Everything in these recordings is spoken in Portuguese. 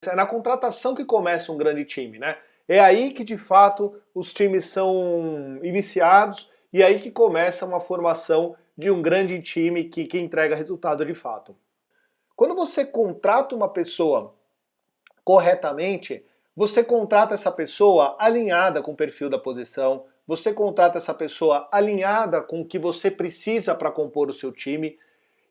É na contratação que começa um grande time, né? É aí que de fato os times são iniciados e é aí que começa uma formação de um grande time que entrega resultado de fato. Quando você contrata uma pessoa corretamente, você contrata essa pessoa alinhada com o perfil da posição, você contrata essa pessoa alinhada com o que você precisa para compor o seu time,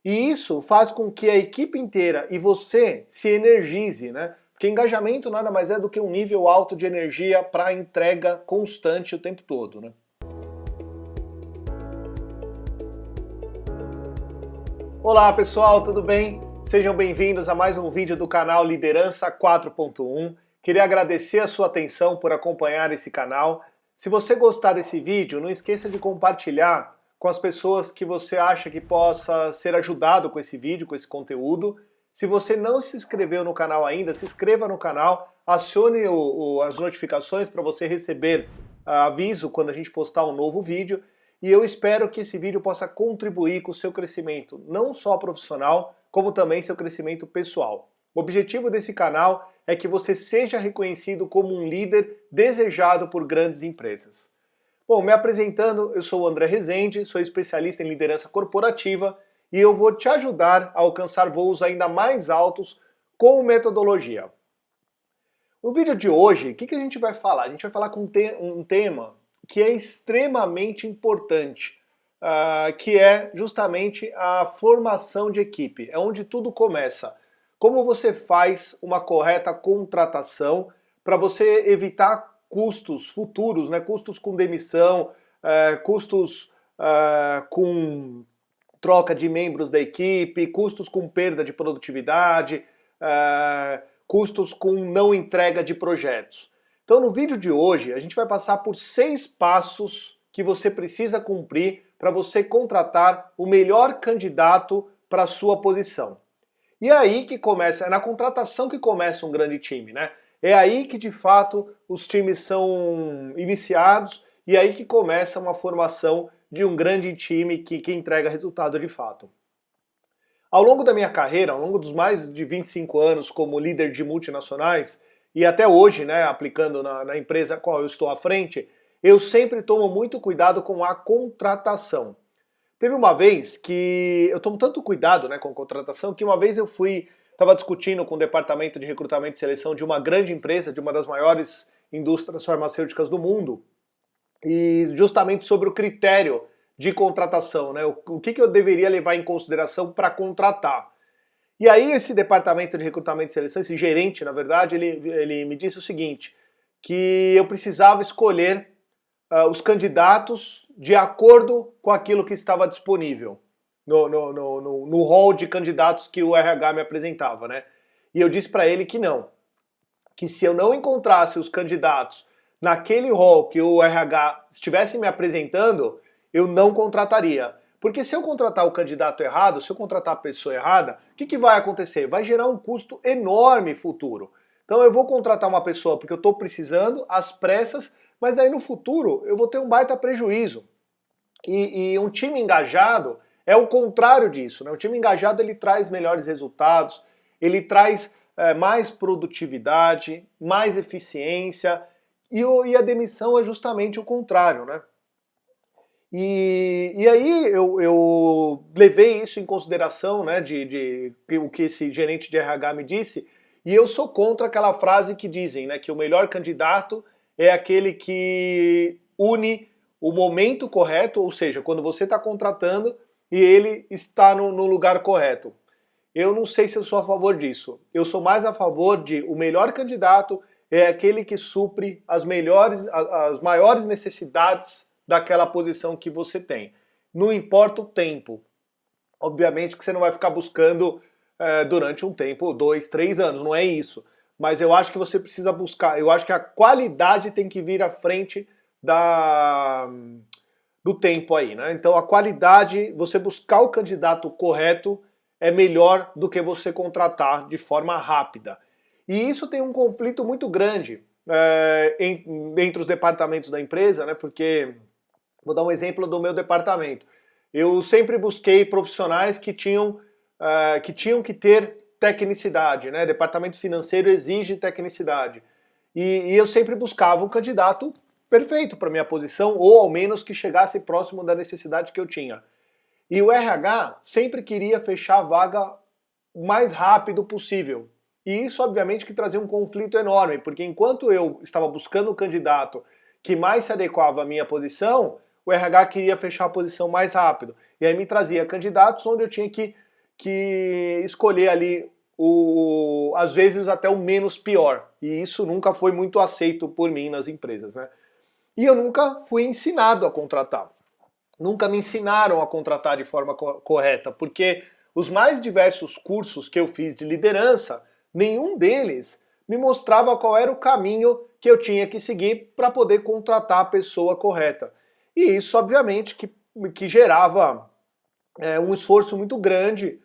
e isso faz com que a equipe inteira e você se energize, né? Porque engajamento nada mais é do que um nível alto de energia para entrega constante o tempo todo, né? Olá pessoal, tudo bem? Sejam bem-vindos a mais um vídeo do canal Liderança 4.1. Queria agradecer a sua atenção por acompanhar esse canal. Se você gostar desse vídeo, não esqueça de compartilhar com as pessoas que você acha que possa ser ajudado com esse vídeo, com esse conteúdo. Se você não se inscreveu no canal ainda, se inscreva no canal, acione as notificações para você receber aviso quando a gente postar um novo vídeo. E eu espero que esse vídeo possa contribuir com o seu crescimento, não só profissional, como também seu crescimento pessoal. O objetivo desse canal é que você seja reconhecido como um líder desejado por grandes empresas. Bom, me apresentando, eu sou o André Rezende, sou especialista em liderança corporativa e eu vou te ajudar a alcançar voos ainda mais altos com metodologia. No vídeo de hoje, o que a gente vai falar? A gente vai falar com um tema que é extremamente importante, que é justamente a formação de equipe. É onde tudo começa. Como você faz uma correta contratação para você evitar custos futuros, né? Custos com demissão, custos com troca de membros da equipe, custos com perda de produtividade, custos com não entrega de projetos. Então no vídeo de hoje a gente vai passar por 6 passos que você precisa cumprir para você contratar o melhor candidato para a sua posição. E é aí que começa, é na contratação que começa um grande time, né? É aí que de fato os times são iniciados e é aí que começa uma formação de um grande time que entrega resultado de fato. Ao longo da minha carreira, ao longo dos mais de 25 anos como líder de multinacionais, e até hoje, né, aplicando na empresa a qual eu estou à frente, eu sempre tomo muito cuidado com a contratação. Teve uma vez que eu tomo tanto cuidado, né, com contratação, que uma vez eu estava discutindo com o departamento de recrutamento e seleção de uma grande empresa, de uma das maiores indústrias farmacêuticas do mundo, e justamente sobre o critério de contratação, né, o que eu deveria levar em consideração para contratar. E aí esse departamento de recrutamento e seleção, esse gerente, na verdade, ele me disse o seguinte, que eu precisava escolher os candidatos de acordo com aquilo que estava disponível no hall de candidatos que o RH me apresentava, né? E eu disse para ele que não, que se eu não encontrasse os candidatos naquele hall que o RH estivesse me apresentando, eu não contrataria. Porque se eu contratar o candidato errado, se eu contratar a pessoa errada, o que vai acontecer? Vai gerar um custo enorme futuro. Então eu vou contratar uma pessoa porque eu estou precisando, às pressas, mas aí no futuro eu vou ter um baita prejuízo. E um time engajado é o contrário disso, né? O time engajado ele traz melhores resultados, ele traz mais produtividade, mais eficiência, e a demissão é justamente o contrário, né? E aí eu levei isso em consideração, né, de o que esse gerente de RH me disse, e eu sou contra aquela frase que dizem, né, que o melhor candidato é aquele que une o momento correto, ou seja, quando você está contratando e ele está no lugar correto. Eu não sei se eu sou a favor disso. Eu sou mais a favor de o melhor candidato é aquele que supre as maiores necessidades daquela posição que você tem. Não importa o tempo. Obviamente que você não vai ficar buscando durante um tempo, 2, 3 anos, não é isso. Mas eu acho que você precisa buscar, eu acho que a qualidade tem que vir à frente do tempo aí, né? Então a qualidade, você buscar o candidato correto é melhor do que você contratar de forma rápida. E isso tem um conflito muito grande entre os departamentos da empresa, né? Porque vou dar um exemplo do meu departamento. Eu sempre busquei profissionais que tinham que ter tecnicidade, né? Departamento financeiro exige tecnicidade. E eu sempre buscava um candidato perfeito para minha posição, ou ao menos que chegasse próximo da necessidade que eu tinha. E o RH sempre queria fechar a vaga o mais rápido possível. E isso, obviamente, que trazia um conflito enorme, porque enquanto eu estava buscando o candidato que mais se adequava à minha posição, o RH queria fechar a posição mais rápido. E aí me trazia candidatos onde eu tinha que escolher ali, às vezes, até o menos pior. E isso nunca foi muito aceito por mim nas empresas, né? E eu nunca fui ensinado a contratar. Nunca me ensinaram a contratar de forma correta, porque os mais diversos cursos que eu fiz de liderança, nenhum deles me mostrava qual era o caminho que eu tinha que seguir para poder contratar a pessoa correta. E isso, obviamente, que gerava um esforço muito grande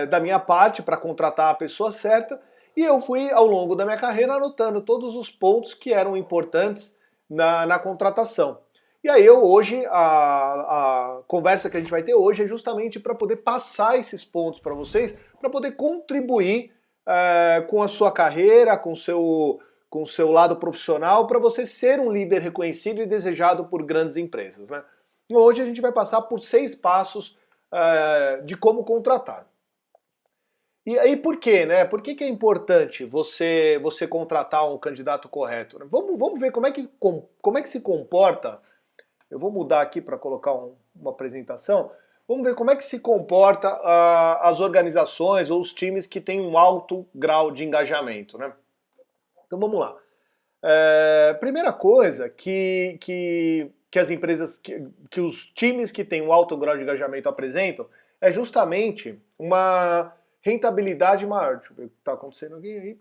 da minha parte para contratar a pessoa certa, e eu fui, ao longo da minha carreira, anotando todos os pontos que eram importantes na contratação. E aí hoje, a conversa que a gente vai ter hoje é justamente para poder passar esses pontos para vocês, para poder contribuir com a sua carreira, com o seu lado profissional, para você ser um líder reconhecido e desejado por grandes empresas, né? Hoje a gente vai passar por 6 passos de como contratar. E aí por quê, né? Por que é importante você contratar um candidato correto? Vamos ver como é que se comporta. Eu vou mudar aqui para colocar uma apresentação. Vamos ver como é que se comporta as organizações ou os times que têm um alto grau de engajamento, né? Então vamos lá. Primeira coisa que as empresas, que os times que têm um alto grau de engajamento apresentam é justamente uma rentabilidade maior. Deixa eu ver o que está acontecendo aqui.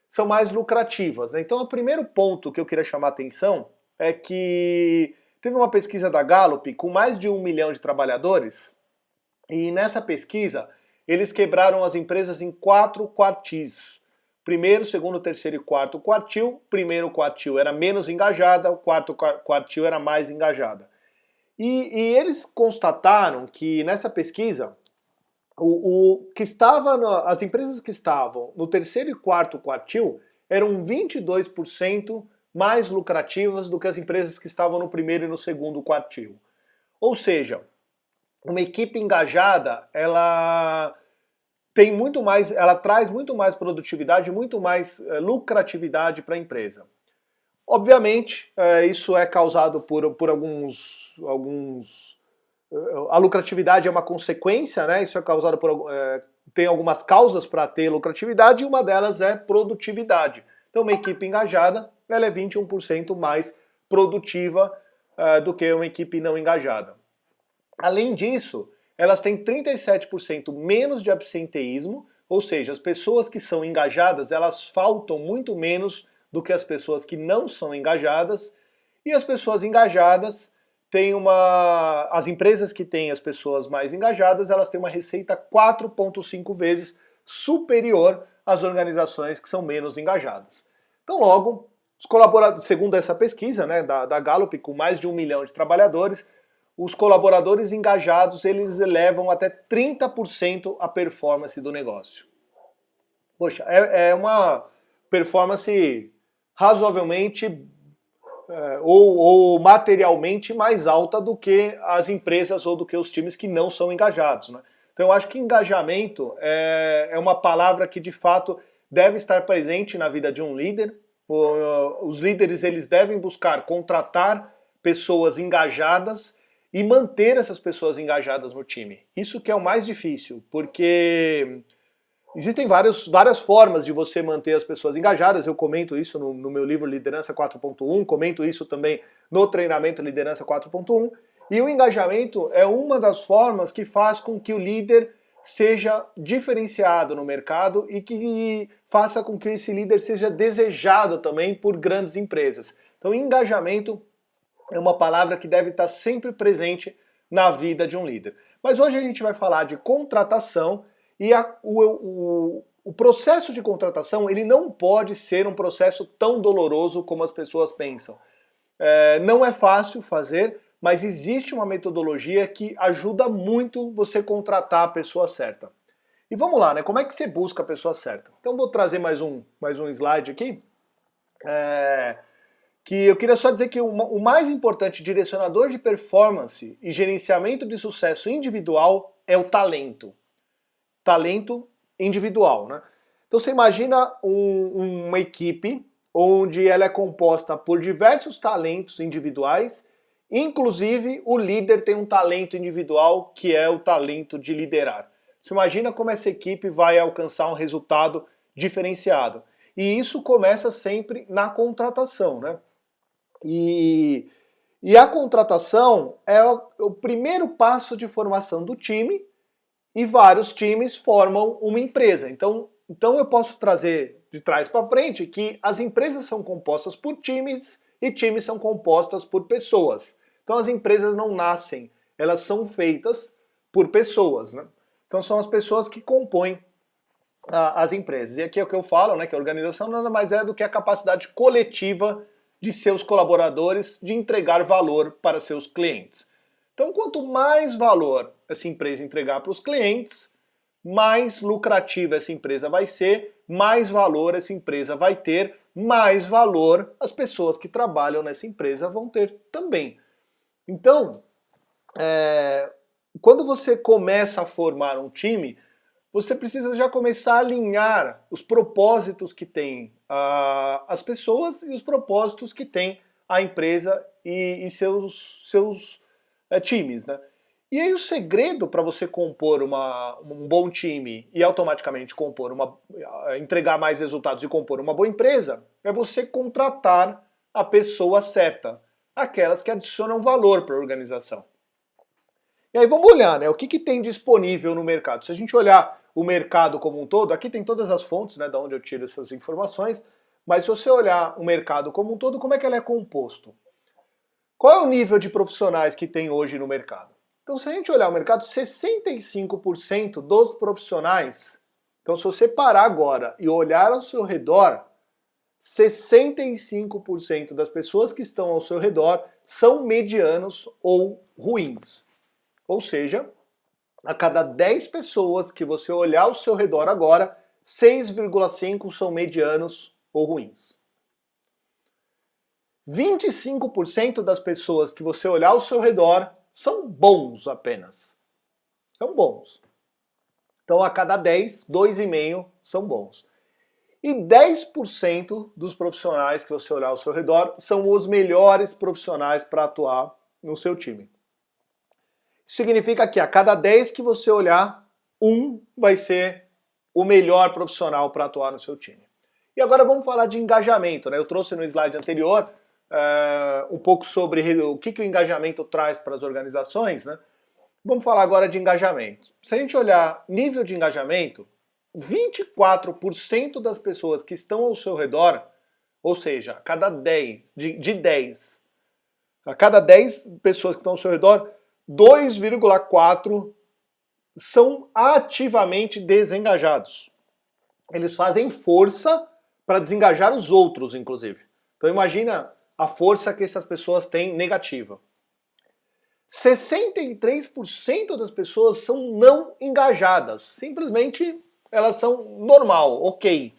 São mais lucrativas, né? Então o primeiro ponto que eu queria chamar a atenção é que teve uma pesquisa da Gallup com mais de 1 milhão de trabalhadores, e nessa pesquisa eles quebraram as empresas em 4 quartis. Primeiro, segundo, terceiro e quarto quartil. Primeiro quartil era menos engajada, o quarto quartil era mais engajada. E eles constataram que nessa pesquisa, as empresas que estavam no terceiro e quarto quartil eram 22% mais lucrativas do que as empresas que estavam no primeiro e no segundo quartil. Ou seja, uma equipe engajada, ela traz muito mais produtividade, muito mais lucratividade para a empresa. Obviamente, isso é causado por alguns. A lucratividade é uma consequência, né? Isso é causado tem algumas causas para ter lucratividade, e uma delas é produtividade. Então, uma equipe engajada, ela é 21% mais produtiva do que uma equipe não engajada. Além disso, elas têm 37% menos de absenteísmo, ou seja, as pessoas que são engajadas, elas faltam muito menos do que as pessoas que não são engajadas, e as pessoas engajadas as empresas que têm as pessoas mais engajadas, elas têm uma receita 4,5 vezes superior às organizações que são menos engajadas. Então, logo, os colaboradores, segundo essa pesquisa, né, da Gallup, com mais de 1 milhão de trabalhadores, os colaboradores engajados, eles elevam até 30% a performance do negócio. Poxa, é uma performance razoavelmente ou materialmente mais alta do que as empresas ou do que os times que não são engajados, né? Então eu acho que engajamento é uma palavra que de fato deve estar presente na vida de um líder. Os líderes, eles devem buscar contratar pessoas engajadas e manter essas pessoas engajadas no time. Isso que é o mais difícil, porque existem várias formas de você manter as pessoas engajadas. Eu comento isso no meu livro Liderança 4.1, comento isso também no treinamento Liderança 4.1, e o engajamento é uma das formas que faz com que o líder seja diferenciado no mercado e que faça com que esse líder seja desejado também por grandes empresas. Então, engajamento é uma palavra que deve estar sempre presente na vida de um líder. Mas hoje a gente vai falar de contratação, e o processo de contratação, ele não pode ser um processo tão doloroso como as pessoas pensam. Não é fácil fazer, mas existe uma metodologia que ajuda muito você contratar a pessoa certa. E vamos lá, né? Como é que você busca a pessoa certa? Então vou trazer mais um slide aqui. Que eu queria só dizer que o mais importante direcionador de performance e gerenciamento de sucesso individual é o talento. Talento individual, né? Então você imagina uma equipe onde ela é composta por diversos talentos individuais, inclusive o líder tem um talento individual que é o talento de liderar. Você imagina como essa equipe vai alcançar um resultado diferenciado. E isso começa sempre na contratação, né? E a contratação é o primeiro passo de formação do time e vários times formam uma empresa. Então eu posso trazer de trás para frente que as empresas são compostas por times e times são compostas por pessoas. Então as empresas não nascem, elas são feitas por pessoas, né? Então são as pessoas que compõem as empresas. E aqui é o que eu falo, né, que a organização nada mais é do que a capacidade coletiva de seus colaboradores de entregar valor para seus clientes. Então, quanto mais valor essa empresa entregar para os clientes, mais lucrativa essa empresa vai ser, mais valor essa empresa vai ter, mais valor as pessoas que trabalham nessa empresa vão ter também. Então, quando você começa a formar um time, você precisa já começar a alinhar os propósitos que tem as pessoas e os propósitos que tem a empresa e seus times, né? E aí o segredo para você compor um bom time e automaticamente entregar mais resultados e compor uma boa empresa é você contratar a pessoa certa, aquelas que adicionam valor para a organização. E aí vamos olhar, né? O que tem disponível no mercado? Se a gente olhar o mercado como um todo, aqui tem todas as fontes, né, da onde eu tiro essas informações, mas se você olhar o mercado como um todo, como é que ele é composto? Qual é o nível de profissionais que tem hoje no mercado? Então, se a gente olhar o mercado, 65% dos profissionais, então se você parar agora e olhar ao seu redor, 65% das pessoas que estão ao seu redor são medianos ou ruins. Ou seja, a cada 10 pessoas que você olhar ao seu redor agora, 6,5 são medianos ou ruins. 25% das pessoas que você olhar ao seu redor são bons apenas. São bons. Então a cada 10, 2,5 são bons. E 10% dos profissionais que você olhar ao seu redor são os melhores profissionais para atuar no seu time. Isso significa que a cada 10 que você olhar, um vai ser o melhor profissional para atuar no seu time. E agora vamos falar de engajamento, né? Eu trouxe no slide anterior um pouco sobre o que o engajamento traz para as organizações, né? Vamos falar agora de engajamento. Se a gente olhar nível de engajamento, 24% das pessoas que estão ao seu redor, ou seja, a cada 10, a cada 10 pessoas que estão ao seu redor, 2,4 são ativamente desengajados. Eles fazem força para desengajar os outros, inclusive. Então imagina a força que essas pessoas têm negativa. 63% das pessoas são não engajadas. Simplesmente elas são normal, ok.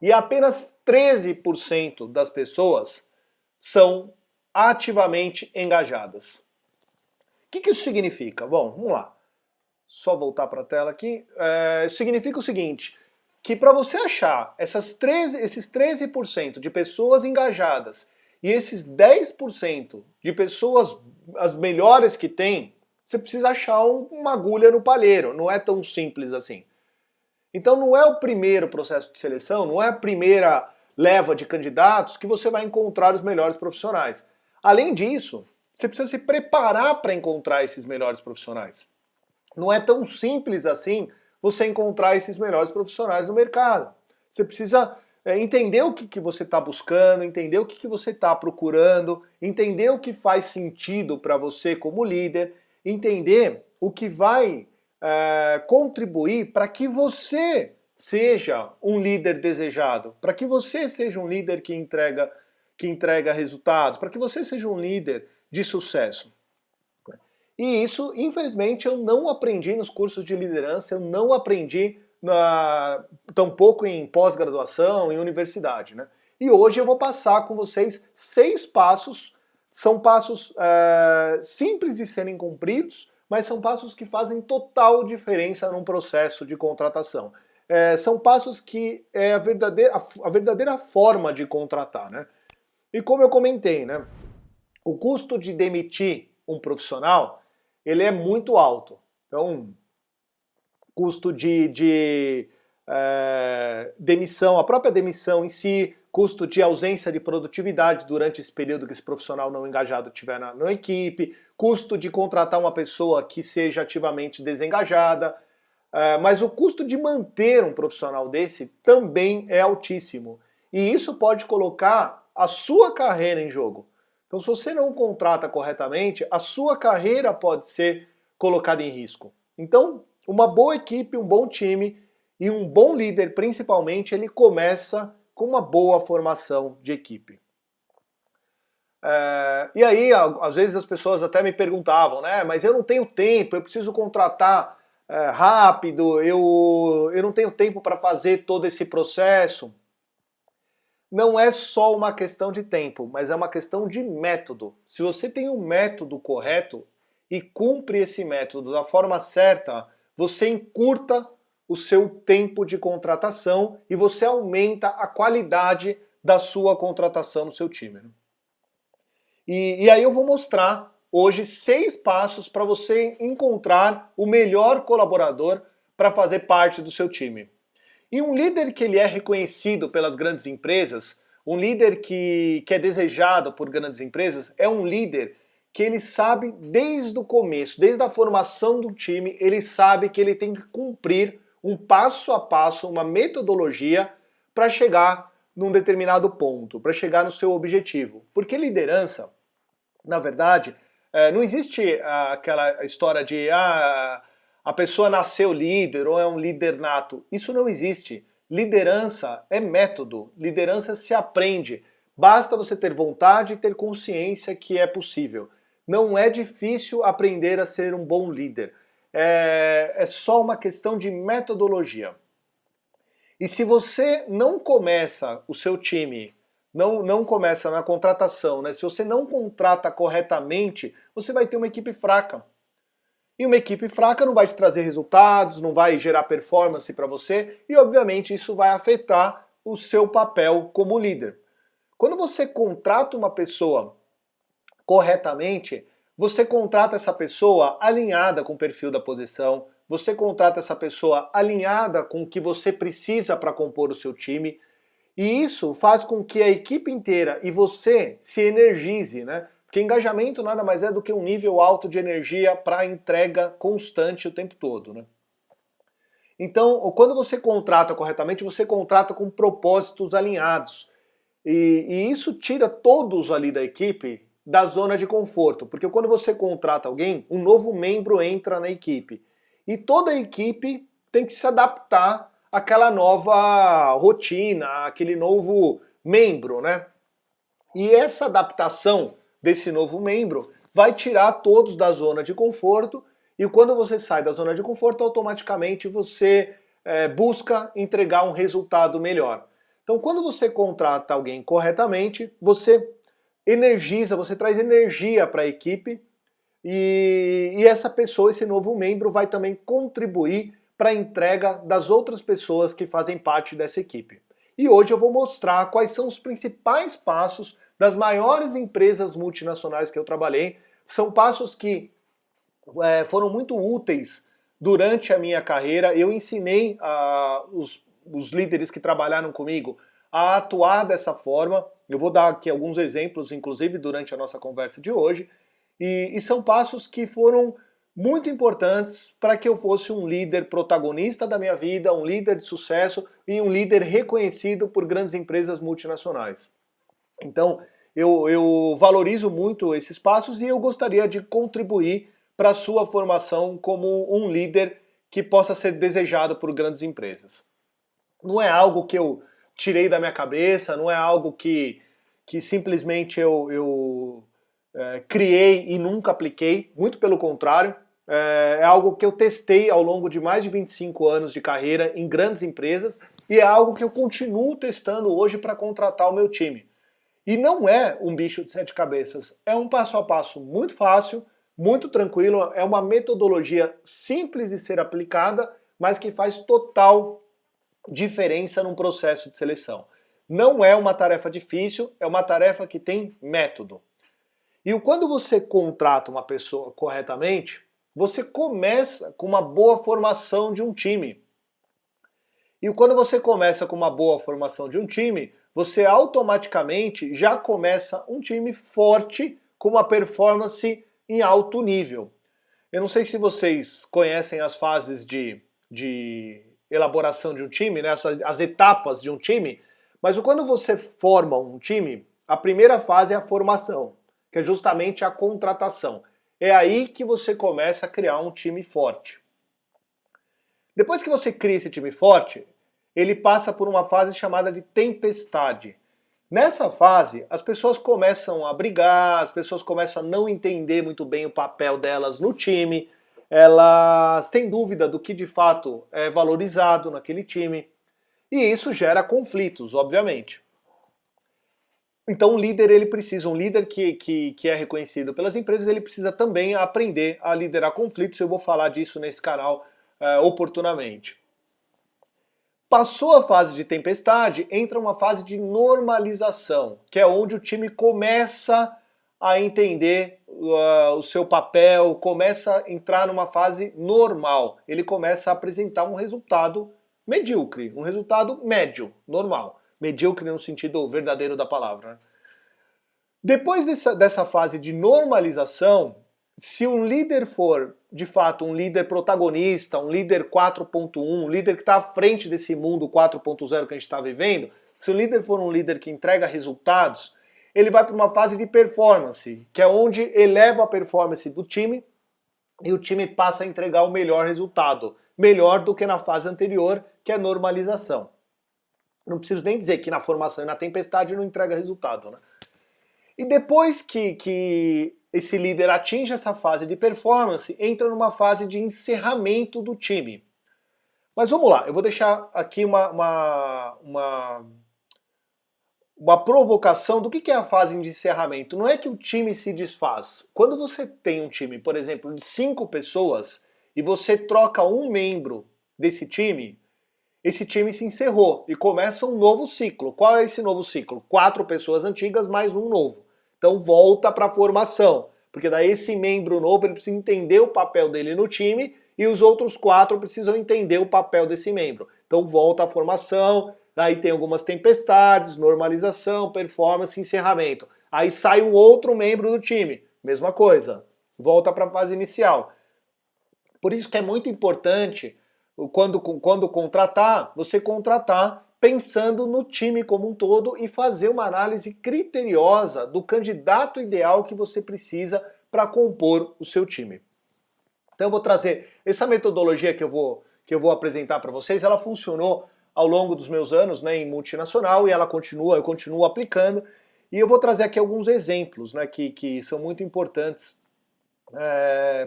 E apenas 13% das pessoas são ativamente engajadas. O que isso significa? Bom, vamos lá. Só voltar para a tela aqui. Significa o seguinte, que para você achar esses 13% de pessoas engajadas e esses 10% de pessoas, as melhores que tem, você precisa achar uma agulha no palheiro. Não é tão simples assim. Então não é o primeiro processo de seleção, não é a primeira leva de candidatos que você vai encontrar os melhores profissionais. Além disso, você precisa se preparar para encontrar esses melhores profissionais. Não é tão simples assim você encontrar esses melhores profissionais no mercado. Você precisa entender o que você está buscando, entender o que você está procurando, entender o que faz sentido para você como líder, entender o que vai contribuir para que você seja um líder desejado, para que você seja um líder que entrega resultados, para que você seja um líder de sucesso. E isso, infelizmente, eu não aprendi nos cursos de liderança, eu não aprendi tampouco em pós-graduação, em universidade, né? E hoje eu vou passar com vocês 6 passos, são passos simples de serem cumpridos, mas são passos que fazem total diferença num processo de contratação. São passos que é a verdadeira forma de contratar, né? E como eu comentei, né? O custo de demitir um profissional, ele é muito alto. Então, custo de demissão, a própria demissão em si, custo de ausência de produtividade durante esse período que esse profissional não engajado estiver na equipe, custo de contratar uma pessoa que seja ativamente desengajada, mas o custo de manter um profissional desse também é altíssimo. E isso pode colocar a sua carreira em jogo. Então, se você não contrata corretamente, a sua carreira pode ser colocada em risco. Então, uma boa equipe, um bom time e um bom líder, principalmente, ele começa com uma boa formação de equipe. E aí, às vezes as pessoas até me perguntavam, né? Mas eu não tenho tempo, eu preciso contratar rápido, eu não tenho tempo para fazer todo esse processo. Não é só uma questão de tempo, mas é uma questão de método. Se você tem um método correto e cumpre esse método da forma certa, você encurta o seu tempo de contratação e você aumenta a qualidade da sua contratação no seu time. E aí eu vou mostrar hoje 6 passos para você encontrar o melhor colaborador para fazer parte do seu time. E um líder que ele é reconhecido pelas grandes empresas, um líder que é desejado por grandes empresas, é um líder que ele sabe desde o começo, desde a formação do time, ele sabe que ele tem que cumprir um passo a passo, uma metodologia para chegar num determinado ponto, para chegar no seu objetivo. Porque liderança, na verdade, não existe aquela história de a pessoa nasceu líder ou é um líder nato. Isso não existe. Liderança é método, liderança se aprende. Basta você ter vontade e ter consciência que é possível. Não é difícil aprender a ser um bom líder. É só uma questão de metodologia. E se você não começa o seu time, não começa na contratação, né? Se você não contrata corretamente, você vai ter uma equipe fraca. E uma equipe fraca não vai te trazer resultados, não vai gerar performance para você e, obviamente, isso vai afetar o seu papel como líder. Quando você contrata uma pessoa corretamente, você contrata essa pessoa alinhada com o perfil da posição, você contrata essa pessoa alinhada com o que você precisa para compor o seu time, e isso faz com que a equipe inteira e você se energize, né? Porque engajamento nada mais é do que um nível alto de energia para entrega constante o tempo todo, né? Então, quando você contrata corretamente, você contrata com propósitos alinhados. E isso tira todos ali da equipe da zona de conforto. Porque quando você contrata alguém, um novo membro entra na equipe. E toda a equipe tem que se adaptar àquela nova rotina, aquele novo membro, né? E essa adaptação desse novo membro vai tirar todos da zona de conforto e quando você sai da zona de conforto, automaticamente você busca entregar um resultado melhor. Então, quando você contrata alguém corretamente, você energiza, você traz energia para a equipe e essa pessoa, esse novo membro, vai também contribuir para a entrega das outras pessoas que fazem parte dessa equipe. E hoje eu vou mostrar quais são os principais passos das maiores empresas multinacionais que eu trabalhei. São passos que foram muito úteis durante a minha carreira. Eu ensinei os líderes que trabalharam comigo a atuar dessa forma. Eu vou dar aqui alguns exemplos, inclusive durante a nossa conversa de hoje. E são passos que foram muito importantes para que eu fosse um líder protagonista da minha vida, um líder de sucesso e um líder reconhecido por grandes empresas multinacionais. Então, eu valorizo muito esses passos e eu gostaria de contribuir para a sua formação como um líder que possa ser desejado por grandes empresas. Não é algo que eu tirei da minha cabeça, não é algo que simplesmente eu criei e nunca apliquei, muito pelo contrário. É algo que eu testei ao longo de mais de 25 anos de carreira em grandes empresas e é algo que eu continuo testando hoje para contratar o meu time. E não é um bicho de sete cabeças, é um passo a passo muito fácil, muito tranquilo, é uma metodologia simples de ser aplicada, mas que faz total diferença num processo de seleção. Não é uma tarefa difícil, é uma tarefa que tem método. E quando você contrata uma pessoa corretamente, você começa com uma boa formação de um time. E quando você começa com uma boa formação de um time, você automaticamente já começa um time forte, com uma performance em alto nível. Eu não sei se vocês conhecem as fases de elaboração de um time, né? As etapas de um time, mas quando você forma um time, a primeira fase é a formação, que é justamente a contratação. É aí que você começa a criar um time forte. Depois que você cria esse time forte, ele passa por uma fase chamada de tempestade. Nessa fase, as pessoas começam a brigar, as pessoas começam a não entender muito bem o papel delas no time, elas têm dúvida do que de fato é valorizado naquele time, e isso gera conflitos, obviamente. Então um líder que é reconhecido pelas empresas, ele precisa também aprender a liderar conflitos, eu vou falar disso nesse canal oportunamente. Passou a fase de tempestade, entra uma fase de normalização, que é onde o time começa a entender o seu papel, começa a entrar numa fase normal. Ele começa a apresentar um resultado medíocre, um resultado médio, normal. Medíocre no sentido verdadeiro da palavra. Depois dessa fase de normalização, se um líder for, de fato, um líder protagonista, um líder 4.1, um líder que está à frente desse mundo 4.0 que a gente está vivendo, se o líder for um líder que entrega resultados, ele vai para uma fase de performance, que é onde eleva a performance do time e o time passa a entregar o melhor resultado, melhor do que na fase anterior, que é normalização. Não preciso nem dizer que na formação e na tempestade não entrega resultado, né? E depois que esse líder atinge essa fase de performance, entra numa fase de encerramento do time. Mas vamos lá, eu vou deixar aqui uma provocação do que é a fase de encerramento. Não é que o time se desfaz. Quando você tem um time, por exemplo, de 5 pessoas e você troca um membro desse time, esse time se encerrou e começa um novo ciclo. Qual é esse novo ciclo? 4 pessoas antigas mais um novo. Então volta para a formação, porque daí esse membro novo ele precisa entender o papel dele no time e os outros 4 precisam entender o papel desse membro. Então volta à formação, daí tem algumas tempestades, normalização, performance, encerramento. Aí sai um outro membro do time, mesma coisa, volta para a fase inicial. Por isso que é muito importante quando contratar, você contratar pensando no time como um todo e fazer uma análise criteriosa do candidato ideal que você precisa para compor o seu time. Então eu vou trazer essa metodologia que eu vou apresentar para vocês, ela funcionou ao longo dos meus anos, né, em multinacional, e eu continuo aplicando, e eu vou trazer aqui alguns exemplos, né, que são muito importantes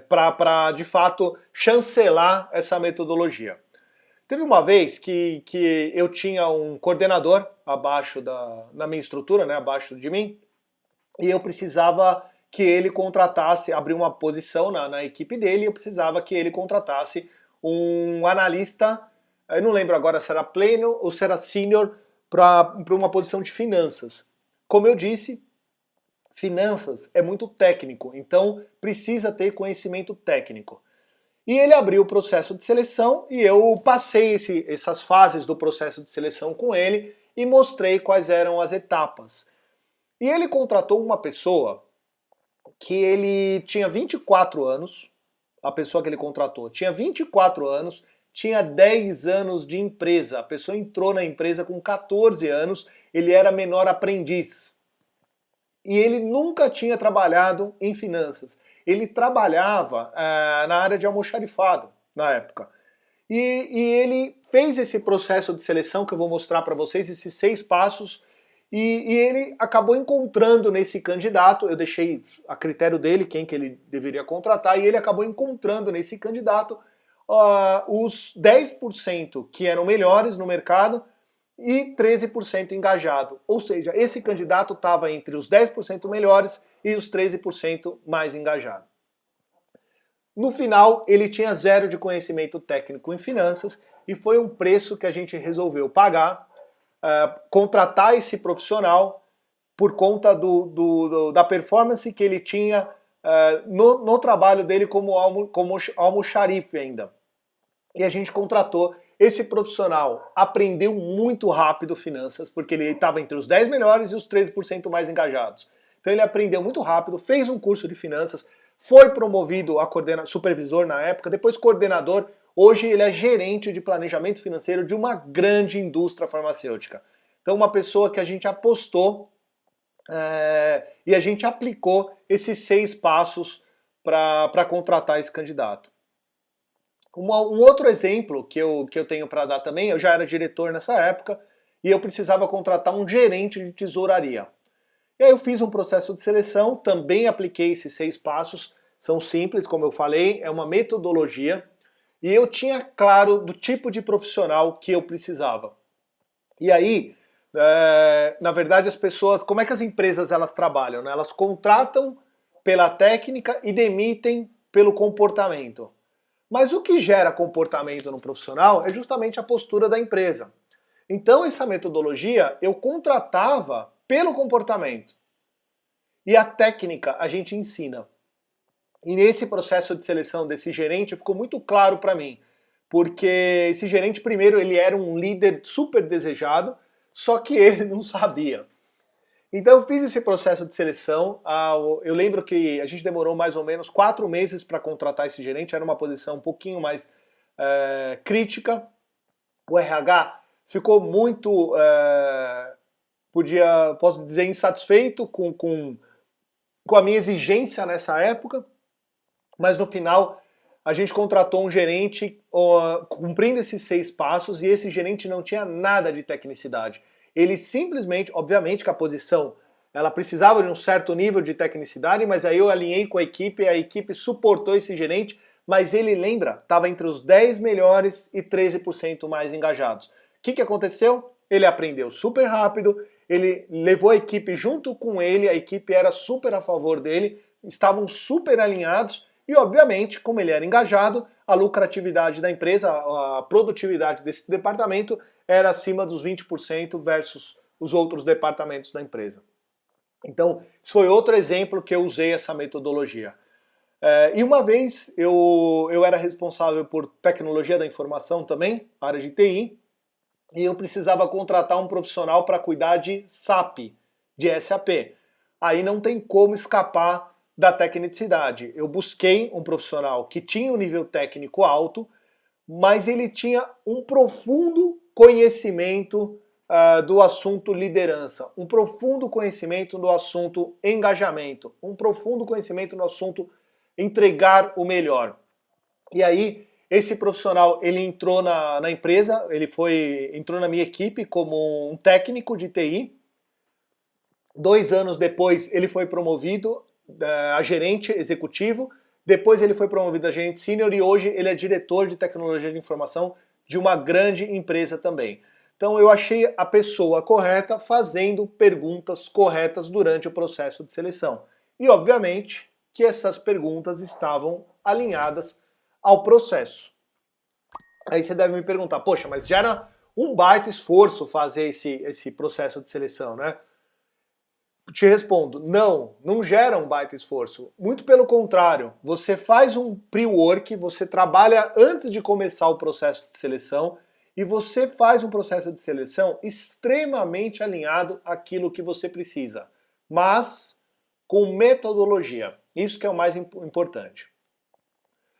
para de fato chancelar essa metodologia. Teve uma vez que eu tinha um coordenador abaixo na minha estrutura, né, abaixo de mim, e eu precisava que ele contratasse, abriu uma posição na equipe dele, e eu precisava que ele contratasse um analista, eu não lembro agora se era pleno ou se era sênior, para uma posição de finanças. Como eu disse, finanças é muito técnico, então precisa ter conhecimento técnico. E ele abriu o processo de seleção e eu passei essas fases do processo de seleção com ele e mostrei quais eram as etapas. E ele contratou uma pessoa que ele tinha 24 anos, a pessoa que ele contratou tinha 24 anos, tinha 10 anos de empresa. A pessoa entrou na empresa com 14 anos, ele era menor aprendiz. E ele nunca tinha trabalhado em finanças. Ele trabalhava na área de almoxarifado na época. E ele fez esse processo de seleção que eu vou mostrar para vocês, esses 6 passos, E ele acabou encontrando nesse candidato, eu deixei a critério dele quem que ele deveria contratar, e ele acabou encontrando nesse candidato os 10% que eram melhores no mercado e 13% engajado. Ou seja, esse candidato estava entre os 10% melhores e os 13% mais engajado. No final, ele tinha zero de conhecimento técnico em finanças e foi um preço que a gente resolveu pagar, contratar esse profissional por conta da performance que ele tinha no trabalho dele como almoxarife ainda. E a gente contratou esse profissional, aprendeu muito rápido finanças, porque ele estava entre os 10 melhores e os 13% mais engajados. Então ele aprendeu muito rápido, fez um curso de finanças, foi promovido a supervisor na época, depois coordenador. Hoje ele é gerente de planejamento financeiro de uma grande indústria farmacêutica. Então uma pessoa que a gente apostou e a gente aplicou esses 6 passos para contratar esse candidato. Um outro exemplo que eu tenho para dar também, eu já era diretor nessa época e eu precisava contratar um gerente de tesouraria. E aí eu fiz um processo de seleção, também apliquei esses 6 passos, são simples, como eu falei, é uma metodologia, e eu tinha claro do tipo de profissional que eu precisava. E aí, na verdade, as pessoas, como é que as empresas elas trabalham, né? Elas contratam pela técnica e demitem pelo comportamento. Mas o que gera comportamento no profissional é justamente a postura da empresa. Então essa metodologia eu contratava pelo comportamento. E a técnica a gente ensina. E nesse processo de seleção desse gerente ficou muito claro para mim. Porque esse gerente, primeiro, ele era um líder super desejado, só que ele não sabia. Então eu fiz esse processo de seleção, eu lembro que a gente demorou mais ou menos 4 meses para contratar esse gerente, era uma posição um pouquinho mais crítica. O RH ficou muito, posso dizer, insatisfeito com a minha exigência nessa época, mas no final a gente contratou um gerente cumprindo esses 6 passos e esse gerente não tinha nada de tecnicidade. Ele simplesmente, obviamente que a posição ela precisava de um certo nível de tecnicidade, mas aí eu alinhei com a equipe suportou esse gerente, mas ele, lembra, estava entre os 10 melhores e 13% mais engajados. O que aconteceu? Ele aprendeu super rápido, ele levou a equipe junto com ele, a equipe era super a favor dele, estavam super alinhados e, obviamente, como ele era engajado, a lucratividade da empresa, a produtividade desse departamento era acima dos 20% versus os outros departamentos da empresa. Então, isso foi outro exemplo que eu usei essa metodologia. E uma vez eu era responsável por tecnologia da informação também, área de TI, e eu precisava contratar um profissional para cuidar de SAP, de SAP. Aí não tem como escapar da tecnicidade. Eu busquei um profissional que tinha um nível técnico alto, mas ele tinha um profundo conhecimento do assunto liderança, um profundo conhecimento do assunto engajamento, um profundo conhecimento do assunto entregar o melhor. E aí, esse profissional, ele entrou na empresa, entrou na minha equipe como um técnico de TI. 2 anos depois, ele foi promovido a gerente executivo, depois ele foi promovido a gerente sênior e hoje ele é diretor de tecnologia de informação de uma grande empresa também. Então eu achei a pessoa correta fazendo perguntas corretas durante o processo de seleção. E obviamente que essas perguntas estavam alinhadas ao processo. Aí você deve me perguntar, poxa, mas já era um baita esforço fazer esse processo de seleção, né? Te respondo, não gera um baita esforço. Muito pelo contrário, você faz um pre-work, você trabalha antes de começar o processo de seleção e você faz um processo de seleção extremamente alinhado àquilo que você precisa, mas com metodologia. Isso que é o mais importante.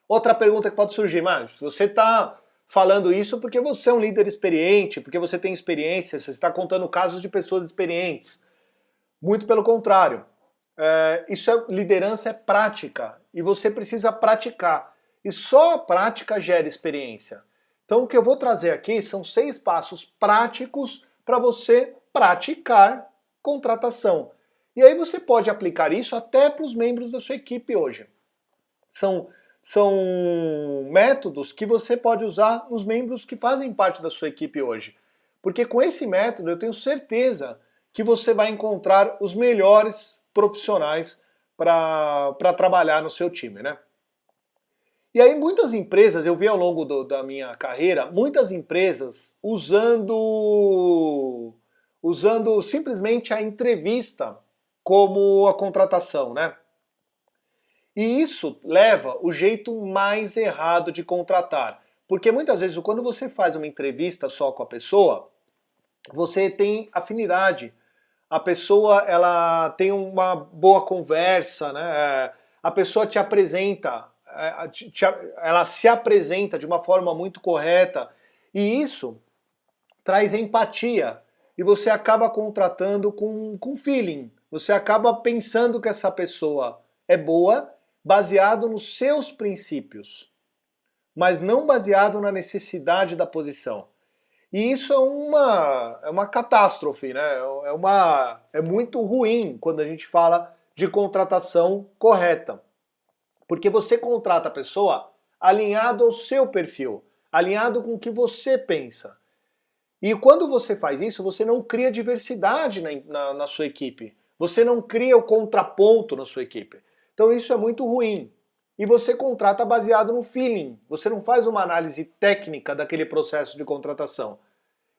Outra pergunta que pode surgir, mas você está falando isso porque você é um líder experiente, porque você tem experiência, você está contando casos de pessoas experientes. Muito pelo contrário. Liderança é prática e você precisa praticar. E só a prática gera experiência. Então o que eu vou trazer aqui são 6 passos práticos para você praticar contratação. E aí você pode aplicar isso até para os membros da sua equipe hoje. São métodos que você pode usar nos membros que fazem parte da sua equipe hoje. Porque com esse método eu tenho certeza que você vai encontrar os melhores profissionais para trabalhar no seu time, né? E aí muitas empresas, eu vi ao longo da minha carreira, muitas empresas usando simplesmente a entrevista como a contratação, né? E isso leva o jeito mais errado de contratar. Porque muitas vezes, quando você faz uma entrevista só com a pessoa, você tem afinidade. A pessoa, ela tem uma boa conversa, né? A pessoa te apresenta, ela se apresenta de uma forma muito correta. E isso traz empatia. E você acaba contratando com feeling. Você acaba pensando que essa pessoa é boa, baseado nos seus princípios, mas não baseado na necessidade da posição. E isso é uma catástrofe, né? É muito ruim quando a gente fala de contratação correta. Porque você contrata a pessoa alinhado ao seu perfil, alinhado com o que você pensa. E quando você faz isso, você não cria diversidade na sua equipe. Você não cria o contraponto na sua equipe. Então isso é muito ruim. E você contrata baseado no feeling. Você não faz uma análise técnica daquele processo de contratação.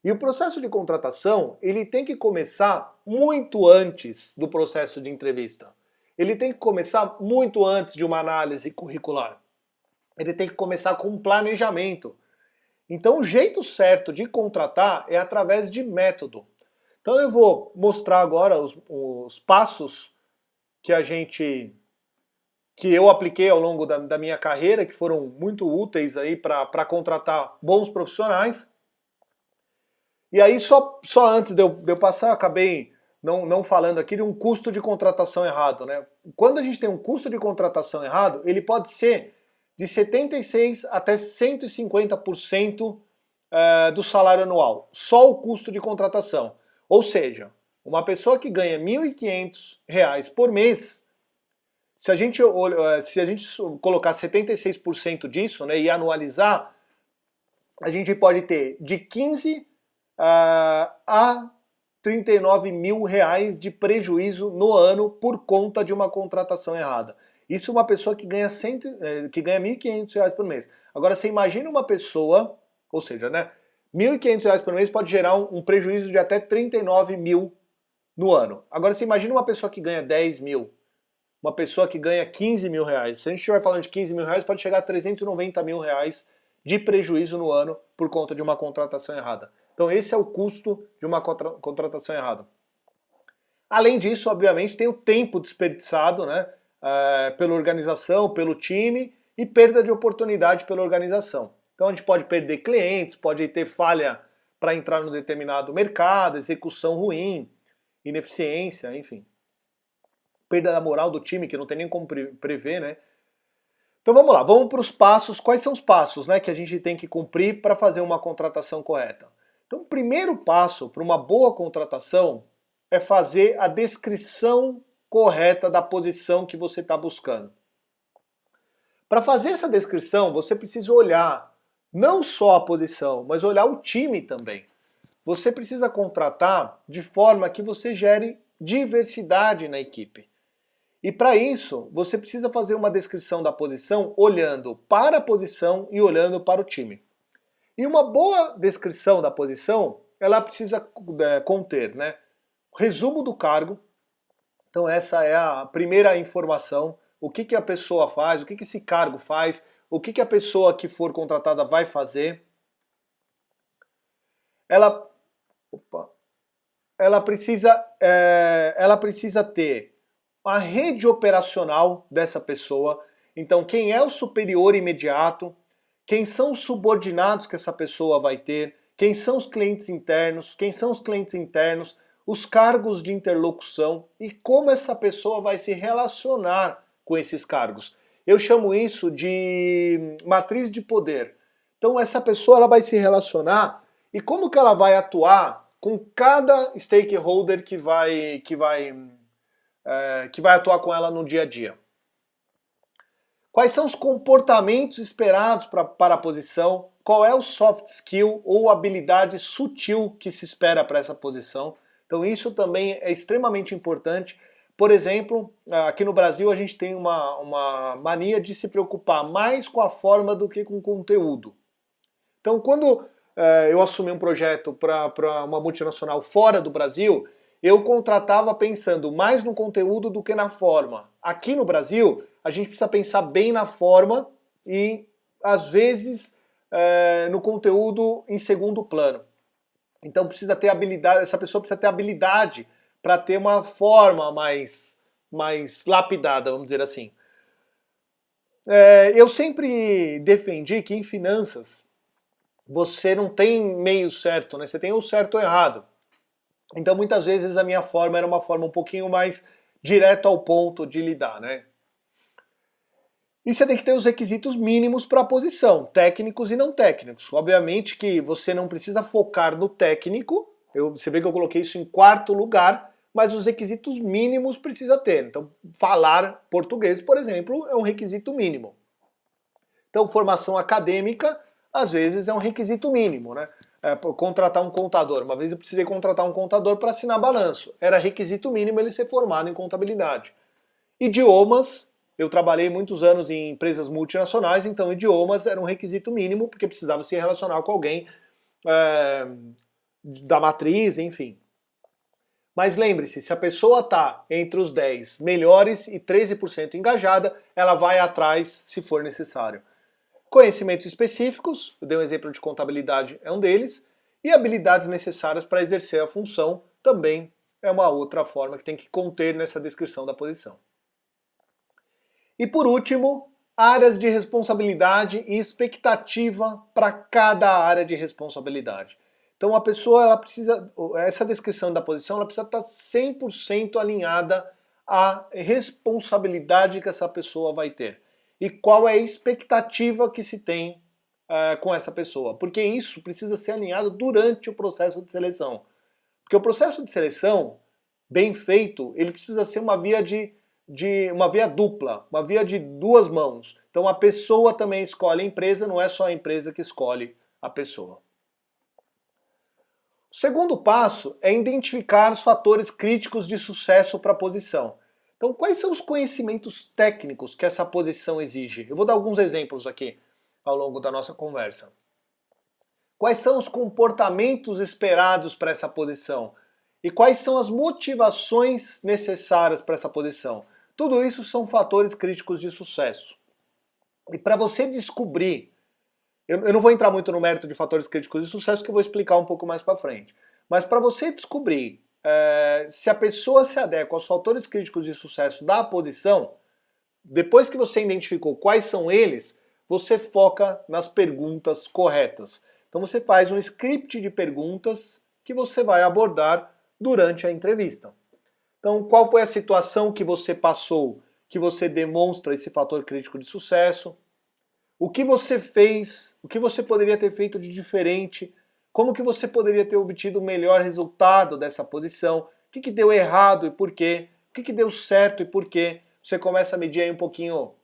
E o processo de contratação, ele tem que começar muito antes do processo de entrevista. Ele tem que começar muito antes de uma análise curricular. Ele tem que começar com um planejamento. Então o jeito certo de contratar é através de método. Então eu vou mostrar agora os passos que eu apliquei ao longo da minha carreira, que foram muito úteis aí para contratar bons profissionais. E aí só antes de eu passar, eu acabei não falando aqui de um custo de contratação errado, né? Quando a gente tem um custo de contratação errado, ele pode ser de 76% até 150% do salário anual. Só o custo de contratação. Ou seja, uma pessoa que ganha R$ 1.500 por mês, se a gente colocar 76% disso, né, e anualizar, a gente pode ter de 15 a 39 mil reais de prejuízo no ano por conta de uma contratação errada. Isso é uma pessoa que ganha R$ 1.500 por mês. Agora você imagina uma pessoa, ou seja, né, R$ 1.500 por mês pode gerar um prejuízo de até 39 mil no ano. Agora você imagina uma pessoa que ganha 10 mil, uma pessoa que ganha 15 mil reais. Se a gente estiver falando de 15 mil reais, pode chegar a 390 mil reais de prejuízo no ano por conta de uma contratação errada. Então esse é o custo de uma contratação errada. Além disso, obviamente, tem o tempo desperdiçado, né, pela organização, pelo time, e perda de oportunidade pela organização. Então a gente pode perder clientes, pode ter falha para entrar no determinado mercado, execução ruim, ineficiência, enfim. Perda da moral do time, que não tem nem como prever, né? Então vamos lá, vamos para os passos. Quais são os passos, né, que a gente tem que cumprir para fazer uma contratação correta? Então o primeiro passo para uma boa contratação é fazer a descrição correta da posição que você está buscando. Para fazer essa descrição, você precisa olhar não só a posição, mas olhar o time também. Você precisa contratar de forma que você gere diversidade na equipe. E para isso, você precisa fazer uma descrição da posição olhando para a posição e olhando para o time. E uma boa descrição da posição, ela precisa conter, né, o resumo do cargo. Então essa é a primeira informação, o que a pessoa faz, o que esse cargo faz, o que a pessoa que for contratada vai fazer. Ela precisa ter a rede operacional dessa pessoa. Então quem é o superior imediato, quem são os subordinados que essa pessoa vai ter, quem são os clientes internos, quem são os clientes internos, os cargos de interlocução e como essa pessoa vai se relacionar com esses cargos. Eu chamo isso de matriz de poder. Então essa pessoa ela vai se relacionar e como que ela vai atuar com cada stakeholder que vai atuar com ela no dia a dia. Quais são os comportamentos esperados para a posição? Qual é o soft skill ou habilidade sutil que se espera para essa posição? Então isso também é extremamente importante. Por exemplo, aqui no Brasil a gente tem uma mania de se preocupar mais com a forma do que com o conteúdo. Então quando eu assumi um projeto para uma multinacional fora do Brasil, eu contratava pensando mais no conteúdo do que na forma. Aqui no Brasil, a gente precisa pensar bem na forma e, às vezes, no conteúdo em segundo plano. Então precisa ter habilidade, essa pessoa precisa ter habilidade para ter uma forma mais lapidada, vamos dizer assim. Eu sempre defendi que em finanças você não tem meio certo, né? Você tem o certo ou errado. Então muitas vezes a minha forma era uma forma um pouquinho mais direto ao ponto de lidar, né? E você tem que ter os requisitos mínimos para a posição, técnicos e não técnicos. Obviamente que você não precisa focar no técnico, você vê que eu coloquei isso em quarto lugar, mas os requisitos mínimos precisa ter. Então, falar português, por exemplo, é um requisito mínimo. Então, formação acadêmica, às vezes, é um requisito mínimo, né? Contratar um contador. Uma vez eu precisei contratar um contador para assinar balanço. Era requisito mínimo ele ser formado em contabilidade. Idiomas, eu trabalhei muitos anos em empresas multinacionais, então idiomas era um requisito mínimo, porque precisava se relacionar com alguém da matriz, enfim. Mas lembre-se, se a pessoa está entre os 10 melhores e 13% engajada, ela vai atrás se for necessário. Conhecimentos específicos, eu dei um exemplo de contabilidade, é um deles, e habilidades necessárias para exercer a função também é uma outra forma que tem que conter nessa descrição da posição. E por último, áreas de responsabilidade e expectativa para cada área de responsabilidade. Então a pessoa, ela precisa, essa descrição da posição, ela precisa estar 100% alinhada à responsabilidade que essa pessoa vai ter. E qual é a expectativa que se tem com essa pessoa. Porque isso precisa ser alinhado durante o processo de seleção. Porque o processo de seleção, bem feito, ele precisa ser uma via uma via dupla, uma via de duas mãos. Então a pessoa também escolhe a empresa, não é só a empresa que escolhe a pessoa. O segundo passo é identificar os fatores críticos de sucesso para a posição. Então, quais são os conhecimentos técnicos que essa posição exige? Eu vou dar alguns exemplos aqui ao longo da nossa conversa. Quais são os comportamentos esperados para essa posição? E quais são as motivações necessárias para essa posição? Tudo isso são fatores críticos de sucesso. E para você descobrir, eu não vou entrar muito no mérito de fatores críticos de sucesso, que eu vou explicar um pouco mais para frente. Mas para você descobrir se a pessoa se adequa aos fatores críticos de sucesso da posição, depois que você identificou quais são eles, você foca nas perguntas corretas. Então você faz um script de perguntas que você vai abordar durante a entrevista. Então, qual foi a situação que você passou, que você demonstra esse fator crítico de sucesso? O que você fez? O que você poderia ter feito de diferente? Como que você poderia ter obtido o melhor resultado dessa posição? O que deu errado e por quê? O que deu certo e por quê? Você começa a medir aí um pouquinho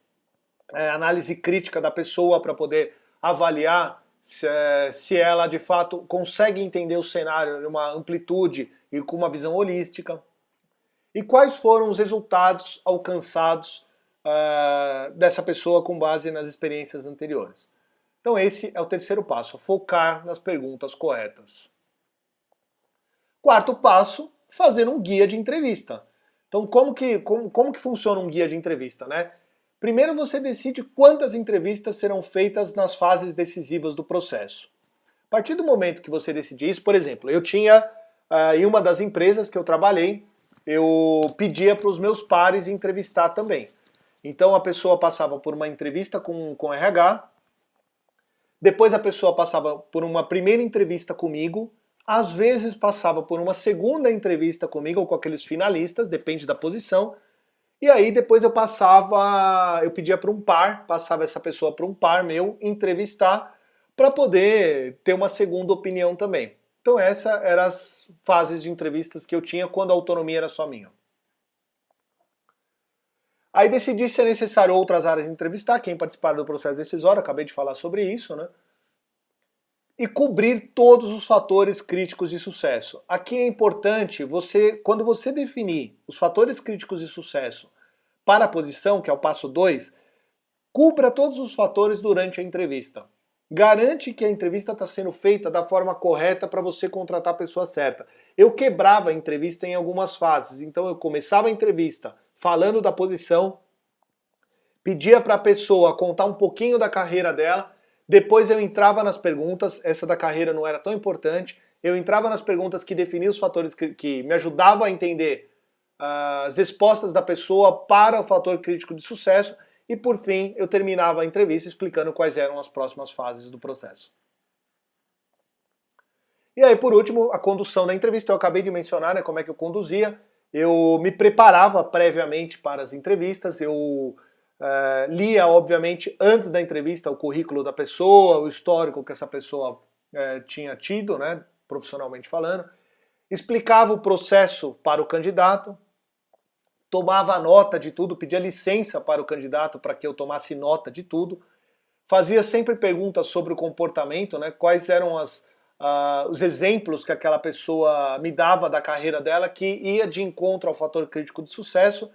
a análise crítica da pessoa para poder avaliar se ela de fato consegue entender o cenário numa amplitude e com uma visão holística. E quais foram os resultados alcançados dessa pessoa com base nas experiências anteriores. Então esse é o terceiro passo, focar nas perguntas corretas. Quarto passo, fazer um guia de entrevista. Então como que funciona um guia de entrevista, né? Primeiro você decide quantas entrevistas serão feitas nas fases decisivas do processo. A partir do momento que você decidir isso, por exemplo, eu tinha em uma das empresas que eu trabalhei, eu pedia para os meus pares entrevistar também. Então a pessoa passava por uma entrevista com RH, depois a pessoa passava por uma primeira entrevista comigo, às vezes passava por uma segunda entrevista comigo ou com aqueles finalistas, depende da posição, e aí depois eu pedia para um par, passava essa pessoa para um par meu entrevistar para poder ter uma segunda opinião também. Então essas eram as fases de entrevistas que eu tinha quando a autonomia era só minha. Aí decidi se é necessário outras áreas de entrevistar, quem participar do processo decisório, acabei de falar sobre isso, né? E cobrir todos os fatores críticos de sucesso. Aqui é importante, quando você definir os fatores críticos de sucesso para a posição, que é o passo 2, cubra todos os fatores durante a entrevista. Garante que a entrevista está sendo feita da forma correta para você contratar a pessoa certa. Eu quebrava a entrevista em algumas fases, então eu começava a entrevista falando da posição, pedia para a pessoa contar um pouquinho da carreira dela, depois eu entrava nas perguntas, essa da carreira não era tão importante, eu entrava nas perguntas que definiam os fatores que me ajudavam a entender as respostas da pessoa para o fator crítico de sucesso, e por fim eu terminava a entrevista explicando quais eram as próximas fases do processo. E aí, por último, a condução da entrevista. Eu acabei de mencionar, né, como é que eu conduzia. Eu me preparava previamente para as entrevistas, eu lia, obviamente, antes da entrevista o currículo da pessoa, o histórico que essa pessoa tinha tido, né, profissionalmente falando, explicava o processo para o candidato, tomava nota de tudo, pedia licença para o candidato para que eu tomasse nota de tudo, fazia sempre perguntas sobre o comportamento, né, quais eram os exemplos que aquela pessoa me dava da carreira dela que ia de encontro ao fator crítico de sucesso,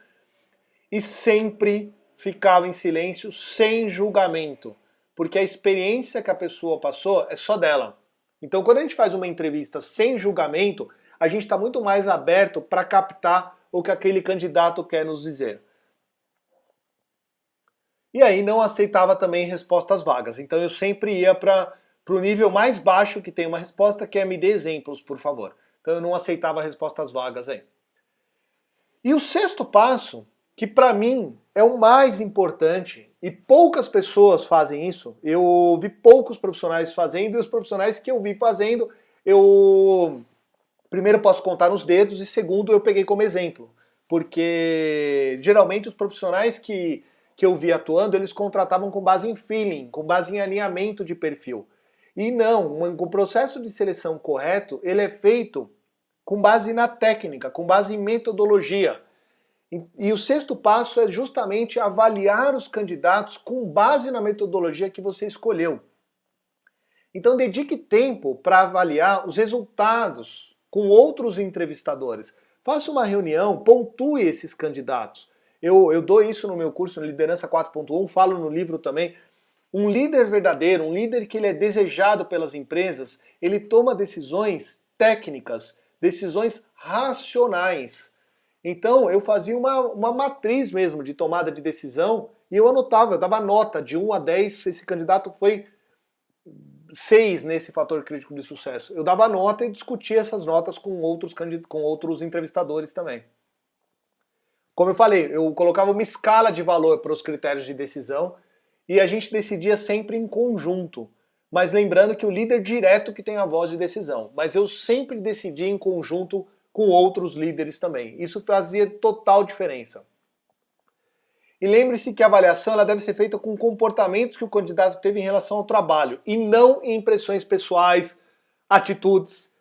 e sempre ficava em silêncio, sem julgamento, porque a experiência que a pessoa passou é só dela. Então, quando a gente faz uma entrevista sem julgamento, a gente está muito mais aberto para captar o que aquele candidato quer nos dizer. E aí não aceitava também respostas vagas. Então eu sempre ia para o nível mais baixo que tem uma resposta, que é me dê exemplos, por favor. Então eu não aceitava respostas vagas aí. E o sexto passo, que para mim é o mais importante, e poucas pessoas fazem isso, eu vi poucos profissionais fazendo, e os profissionais que eu vi fazendo, eu primeiro posso contar nos dedos, e segundo eu peguei como exemplo. Porque geralmente os profissionais que eu vi atuando, eles contratavam com base em feeling, com base em alinhamento de perfil. E não, o processo de seleção correto, ele é feito com base na técnica, com base em metodologia. E o sexto passo é justamente avaliar os candidatos com base na metodologia que você escolheu. Então dedique tempo para avaliar os resultados com outros entrevistadores. Faça uma reunião, pontue esses candidatos. Eu dou isso no meu curso, no Liderança 4.1, falo no livro também. Um líder verdadeiro, um líder que ele é desejado pelas empresas, ele toma decisões técnicas, decisões racionais. Então eu fazia uma matriz mesmo de tomada de decisão e eu anotava, eu dava nota de 1 a 10, esse candidato foi 6 nesse fator crítico de sucesso. Eu dava nota e discutia essas notas com outros entrevistadores também. Como eu falei, eu colocava uma escala de valor para os critérios de decisão e a gente decidia sempre em conjunto. Mas lembrando que o líder direto que tem a voz de decisão. Mas eu sempre decidia em conjunto com outros líderes também. Isso fazia total diferença. E lembre-se que a avaliação ela deve ser feita com comportamentos que o candidato teve em relação ao trabalho e não em impressões pessoais, atitudes,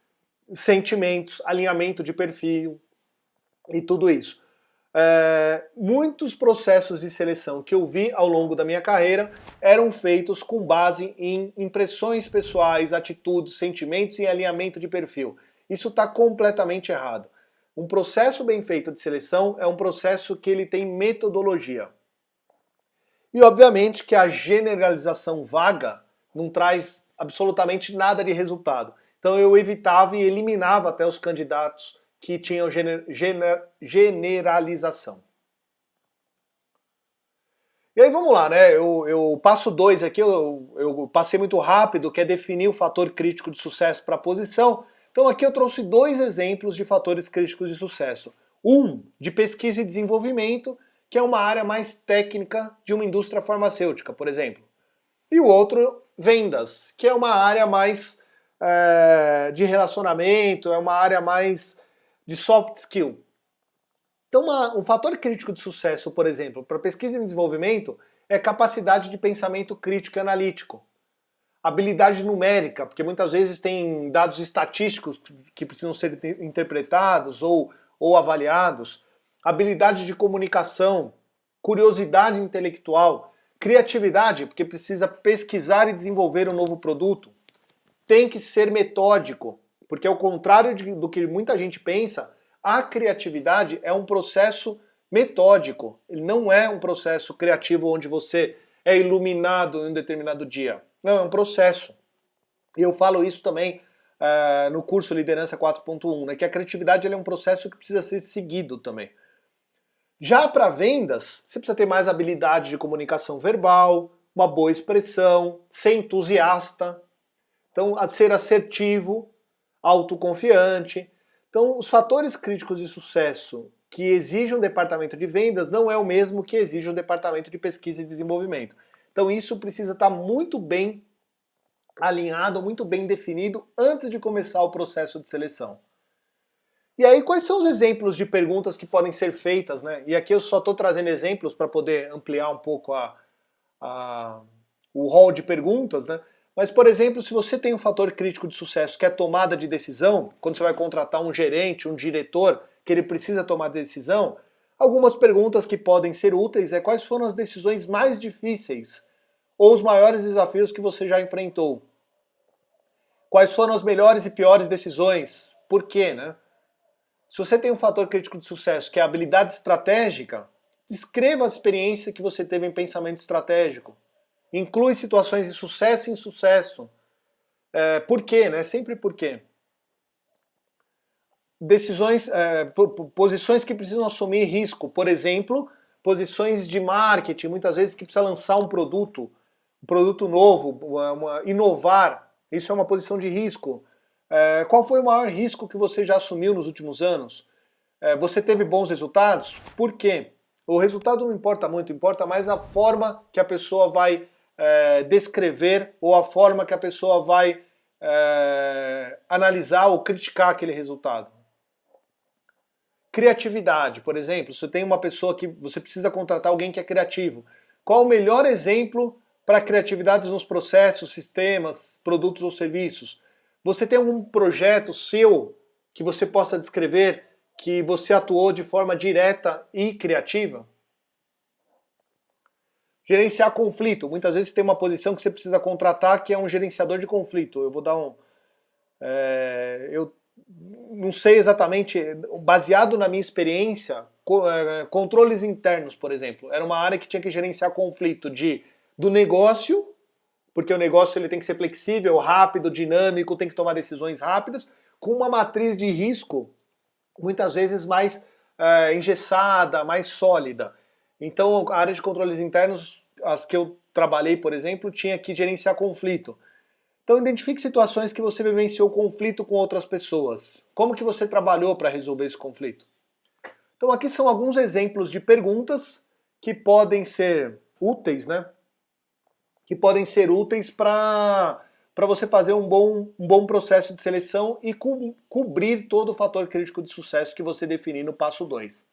sentimentos, alinhamento de perfil e tudo isso. Muitos processos de seleção que eu vi ao longo da minha carreira eram feitos com base em impressões pessoais, atitudes, sentimentos e alinhamento de perfil. Isso está completamente errado. Um processo bem feito de seleção é um processo que ele tem metodologia. E obviamente que a generalização vaga não traz absolutamente nada de resultado. Então eu evitava e eliminava até os candidatos que tinham generalização. E aí vamos lá, né? Eu passo 2 aqui, eu passei muito rápido, que é definir o fator crítico de sucesso para a posição. Então aqui eu trouxe 2 exemplos de fatores críticos de sucesso. Um, de pesquisa e desenvolvimento, que é uma área mais técnica de uma indústria farmacêutica, por exemplo. E o outro, vendas, que é uma área mais de relacionamento, é uma área mais de soft skill. Então um fator crítico de sucesso, por exemplo, para pesquisa e desenvolvimento é capacidade de pensamento crítico e analítico. habilidade numérica, porque muitas vezes tem dados estatísticos que precisam ser interpretados ou avaliados, habilidade de comunicação, curiosidade intelectual, criatividade, porque precisa pesquisar e desenvolver um novo produto, tem que ser metódico, porque ao contrário do que muita gente pensa, a criatividade é um processo metódico, ele não é um processo criativo onde você é iluminado em um determinado dia. Não, é um processo. E eu falo isso também no curso Liderança 4.1, né, que a criatividade é um processo que precisa ser seguido também. Já para vendas, você precisa ter mais habilidade de comunicação verbal, uma boa expressão, ser entusiasta, então ser assertivo, autoconfiante. Então, os fatores críticos de sucesso que exigem um departamento de vendas não é o mesmo que exige um departamento de pesquisa e desenvolvimento. Então, isso precisa estar muito bem alinhado, muito bem definido antes de começar o processo de seleção. E aí, quais são os exemplos de perguntas que podem ser feitas, né? E aqui eu só estou trazendo exemplos para poder ampliar um pouco o rol de perguntas, né? Mas, por exemplo, se você tem um fator crítico de sucesso que é tomada de decisão, quando você vai contratar um gerente, um diretor, que ele precisa tomar decisão, algumas perguntas que podem ser úteis é quais foram as decisões mais difíceis ou os maiores desafios que você já enfrentou? Quais foram as melhores e piores decisões? Por quê, né? Se você tem um fator crítico de sucesso que é a habilidade estratégica, descreva a experiência que você teve em pensamento estratégico. Inclui situações de sucesso e insucesso. Por quê, né? Sempre por quê. Decisões, posições que precisam assumir risco. Por exemplo, posições de marketing, muitas vezes que precisa lançar um produto novo, inovar. Isso é uma posição de risco. Qual foi o maior risco que você já assumiu nos últimos anos? Você teve bons resultados? Por quê? O resultado não importa muito, importa mais a forma que a pessoa vai descrever ou a forma que a pessoa vai analisar ou criticar aquele resultado. Criatividade, por exemplo, você tem uma pessoa que você precisa contratar alguém que é criativo. Qual o melhor exemplo para criatividades nos processos, sistemas, produtos ou serviços? Você tem algum projeto seu que você possa descrever que você atuou de forma direta e criativa? Gerenciar conflito. Muitas vezes tem uma posição que você precisa contratar que é um gerenciador de conflito. Eu vou dar eu não sei exatamente, baseado na minha experiência, controles internos, por exemplo. Era uma área que tinha que gerenciar conflito do negócio, porque o negócio ele tem que ser flexível, rápido, dinâmico, tem que tomar decisões rápidas, com uma matriz de risco muitas vezes mais engessada, mais sólida. Então, a área de controles internos, as que eu trabalhei, por exemplo, tinha que gerenciar conflito. Então, identifique situações que você vivenciou conflito com outras pessoas. Como que você trabalhou para resolver esse conflito? Então, aqui são alguns exemplos de perguntas que podem ser úteis, né? Que podem ser úteis para você fazer um bom processo de seleção e cobrir todo o fator crítico de sucesso que você definir no passo 2.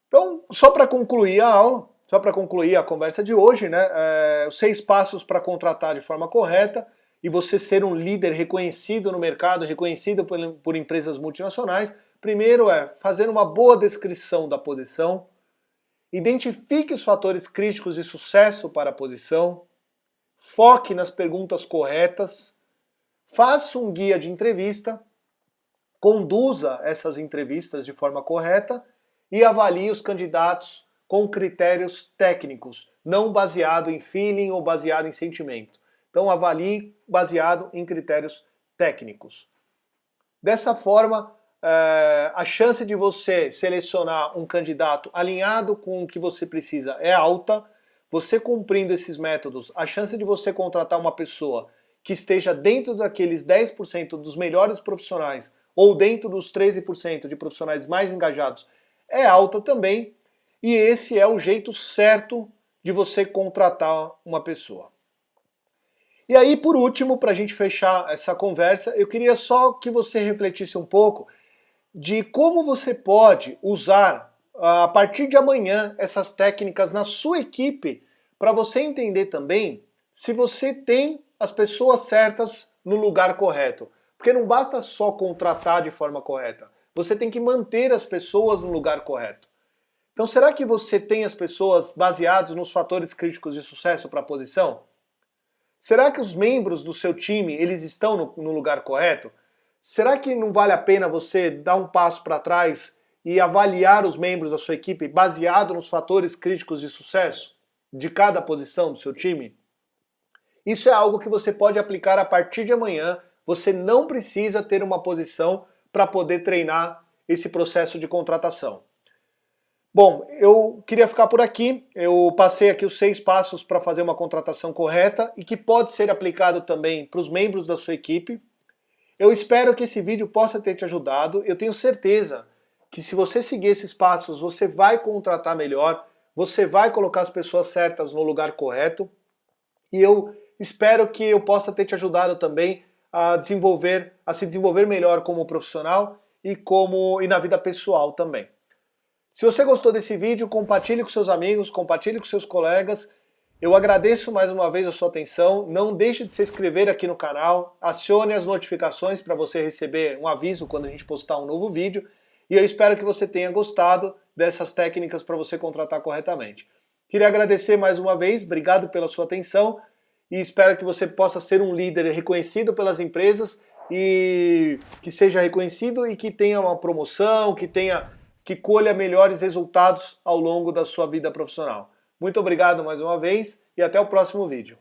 Então, só para concluir a aula, só para concluir a conversa de hoje, né? Os 6 passos para contratar de forma correta e você ser um líder reconhecido no mercado, reconhecido por empresas multinacionais. Primeiro fazer uma boa descrição da posição, identifique os fatores críticos de sucesso para a posição, foque nas perguntas corretas, faça um guia de entrevista, conduza essas entrevistas de forma correta e avalie os candidatos com critérios técnicos, não baseado em feeling ou baseado em sentimento. Então avalie baseado em critérios técnicos. Dessa forma, a chance de você selecionar um candidato alinhado com o que você precisa é alta. Você cumprindo esses métodos, a chance de você contratar uma pessoa que esteja dentro daqueles 10% dos melhores profissionais ou dentro dos 13% de profissionais mais engajados é alta também. E esse é o jeito certo de você contratar uma pessoa. E aí, por último, para a gente fechar essa conversa, eu queria só que você refletisse um pouco de como você pode usar, a partir de amanhã, essas técnicas na sua equipe, para você entender também se você tem as pessoas certas no lugar correto. Porque não basta só contratar de forma correta, você tem que manter as pessoas no lugar correto. Então, será que você tem as pessoas baseadas nos fatores críticos de sucesso para a posição? Será que os membros do seu time, eles estão no lugar correto? Será que não vale a pena você dar um passo para trás e avaliar os membros da sua equipe baseado nos fatores críticos de sucesso de cada posição do seu time? Isso é algo que você pode aplicar a partir de amanhã. Você não precisa ter uma posição para poder treinar esse processo de contratação. Bom, eu queria ficar por aqui. Eu passei aqui os 6 passos para fazer uma contratação correta e que pode ser aplicado também para os membros da sua equipe. Eu espero que esse vídeo possa ter te ajudado. Eu tenho certeza que se você seguir esses passos, você vai contratar melhor, você vai colocar as pessoas certas no lugar correto. E eu espero que eu possa ter te ajudado também a se desenvolver melhor como profissional e na vida pessoal também. Se você gostou desse vídeo, compartilhe com seus amigos, compartilhe com seus colegas. Eu agradeço mais uma vez a sua atenção. Não deixe de se inscrever aqui no canal, acione as notificações para você receber um aviso quando a gente postar um novo vídeo. E eu espero que você tenha gostado dessas técnicas para você contratar corretamente. Queria agradecer mais uma vez, obrigado pela sua atenção e espero que você possa ser um líder reconhecido pelas empresas e que seja reconhecido e que tenha uma promoção, que colha melhores resultados ao longo da sua vida profissional. Muito obrigado mais uma vez e até o próximo vídeo.